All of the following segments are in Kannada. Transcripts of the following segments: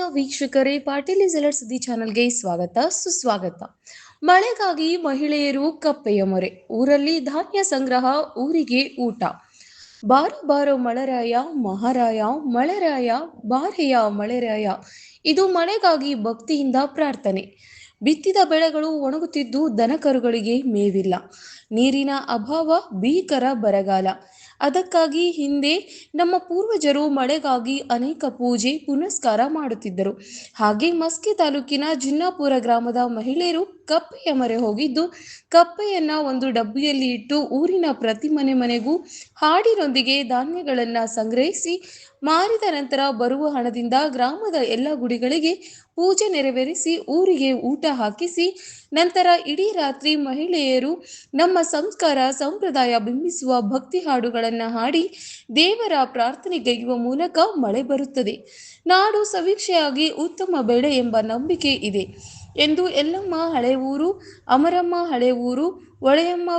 ಆತ್ಮೀಯ ವೀಕ್ಷಕರೇ, ಪಾಟೀಲ್ ಇಜಲರ್ ಸುದ್ದಿ ಚಾನೆಲ್ಗೆ ಸ್ವಾಗತ ಸುಸ್ವಾಗತ. ಮಳೆಗಾಗಿ ಮಹಿಳೆಯರು ಕಪ್ಪೆಯ ಮೊರೆ, ಊರಲ್ಲಿ ಧಾನ್ಯ ಸಂಗ್ರಹ, ಊರಿಗೆ ಊಟ. ಬಾರೋ ಬಾರೋ ಮಳೆರಾಯ ಮಹಾರಾಯ, ಮಳೆರಾಯ ಬಾರೆಯ ಮಳೆರಾಯ. ಇದು ಮಳೆಗಾಗಿ ಭಕ್ತಿಯಿಂದ ಪ್ರಾರ್ಥನೆ. ಬಿತ್ತಿದ ಬೆಳೆಗಳು ಒಣಗುತ್ತಿದ್ದು ದನಕರುಗಳಿಗೆ ಮೇವಿಲ್ಲ. ನೀರಿನ ಅಭಾವ, ಭೀಕರ ಬರಗಾಲ. ಅದಕ್ಕಾಗಿ ಹಿಂದೆ ನಮ್ಮ ಪೂರ್ವಜರು ಮಳೆಗಾಗಿ ಅನೇಕ ಪೂಜೆ ಪುನಸ್ಕಾರ ಮಾಡುತ್ತಿದ್ದರು. ಹಾಗೆ ಮಸ್ಕಿ ತಾಲೂಕಿನ ಜಿನ್ನಾಪುರ ಗ್ರಾಮದ ಮಹಿಳೆಯರು ಕಪ್ಪೆಯ ಮೊರೆ ಹೋಗಿದ್ದು, ಕಪ್ಪೆಯನ್ನ ಒಂದು ಡಬ್ಬಿಯಲ್ಲಿ ಇಟ್ಟು ಊರಿನ ಪ್ರತಿ ಮನೆಗೂ ಹಾಡಿನೊಂದಿಗೆ ಧಾನ್ಯಗಳನ್ನ ಸಂಗ್ರಹಿಸಿ ಮಾರಿದ ನಂತರ ಬರುವ ಹಣದಿಂದ ಗ್ರಾಮದ ಎಲ್ಲ ಗುಡಿಗಳಿಗೆ ಪೂಜೆ ನೆರವೇರಿಸಿ ಊರಿಗೆ ಊಟ ಹಾಕಿಸಿ ನಂತರ ಇಡೀ ರಾತ್ರಿ ಮಹಿಳೆಯರು ನಮ್ಮ ಸಂಸ್ಕಾರ ಸಂಪ್ರದಾಯ ಬಿಂಬಿಸುವ ಭಕ್ತಿ ಹಾಡುಗಳನ್ನು ಹಾಡಿ ದೇವರ ಪ್ರಾರ್ಥನೆಗೈಯುವ ಮೂಲಕ ಮಳೆ ಬರುತ್ತದೆ. ನಾಡು ಸವೀಕ್ಷೆಯಾಗಿ ಉತ್ತಮ ಬೆಳೆ ಎಂಬ ನಂಬಿಕೆ ಇದೆ ಎಂದು ಎಲ್ಲಮ್ಮ ಹಳೆ ಊರು, ಅಮರಮ್ಮ ಹಳೆ ಊರು, ಒಳೆಯಮ್ಮ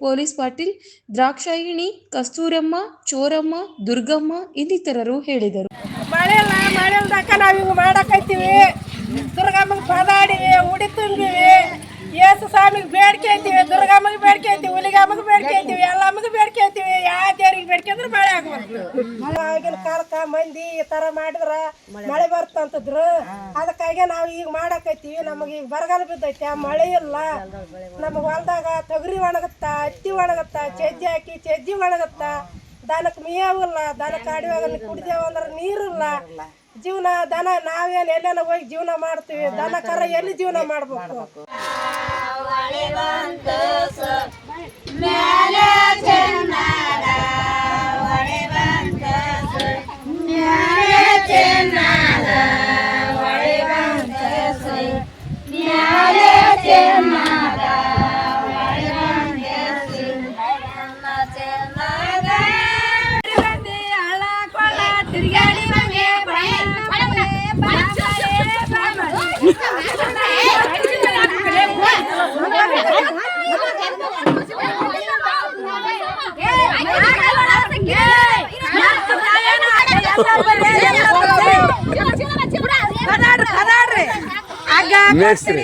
ಪೊಲೀಸ್ ಪಾಟೀಲ್, ದ್ರಾಕ್ಷಾಯಿಣಿ, ಕಸ್ತೂರಮ್ಮ, ಚೋರಮ್ಮ, ದುರ್ಗಮ್ಮ ಇನ್ನಿತರರು ಹೇಳಿದರು. ಮಳೆಲ್ದಾಕ ನಾವು ಹಿಂಗೆ ಮಾಡಕೈತೀವಿ. ದುರ್ಗಮ್ಮಗೆ ಪದಾಡಿವಿ, ಉಡಿ ತುಂಬಿವಿ, ಯೇಸು ಸ್ವಾಮಿಗೆ ಬೇಡಿಕೆ ಐತೀವಿ, ದುರ್ಗಮ್ಮಗೆ ಬೇಡಿಕೆ ಐತೀವಿ, ಹುಲಿಗಮ್ಮಗೆ ಬೇಡಿಕೆ ಐತೀವಿ, ಎಲ್ಲಮ್ಮಗೆ ಬೇಡಿಕೆ ಐತೀವಿ. ಯಾವ ದೇವ್ರಿಗೆ ಬೇಡಿಕೆ ಅಂದ್ರೆ ಮಳೆ ಆಗ್ಬಾರ್ದು. ಆಗಿನ ಕಾಲಕ್ಕ ಮಂದಿ ಈ ಥರ ಮಾಡಿದ್ರೆ ಮಳೆ ಬರ್ತಂತದ್ರು. ಅದಕ್ಕಾಗಿ ನಾವು ಈಗ ಮಾಡಕೈತೀವಿ. ನಮಗೆ ಈಗ ಬರಗಾಲ ಬಿದ್ದೈತೆ, ಮಳೆ ಇಲ್ಲ. ನಮಗೆ ಹೊಲ್ದಾಗ ತೊಗರಿ ಒಣಗುತ್ತಾ, ಹತ್ತಿ ಒಣಗುತ್ತಾ, ಚಜ್ಜಿ ಹಾಕಿ ಚಜ್ಜಿ ಒಣಗುತ್ತಾ. ದನಕ್ಕೆ ಮೇವಿಲ್ಲ, ದನಕ್ಕೆ ಅಡಿವಾಗ ಕುಡಿದೇವು ಅಂದ್ರೆ ನೀರಿಲ್ಲ. ಜೀವನ ದನ ನಾವೇನು ಎಲ್ಲೆಲ್ಲ ಹೋಗಿ ಜೀವನ ಮಾಡ್ತೀವಿ, ದನ ಕರ ಎಲ್ಲಿ ಜೀವನ ಮಾಡ್ಬೇಕು. ಮೇಸ್ತ್ರಿ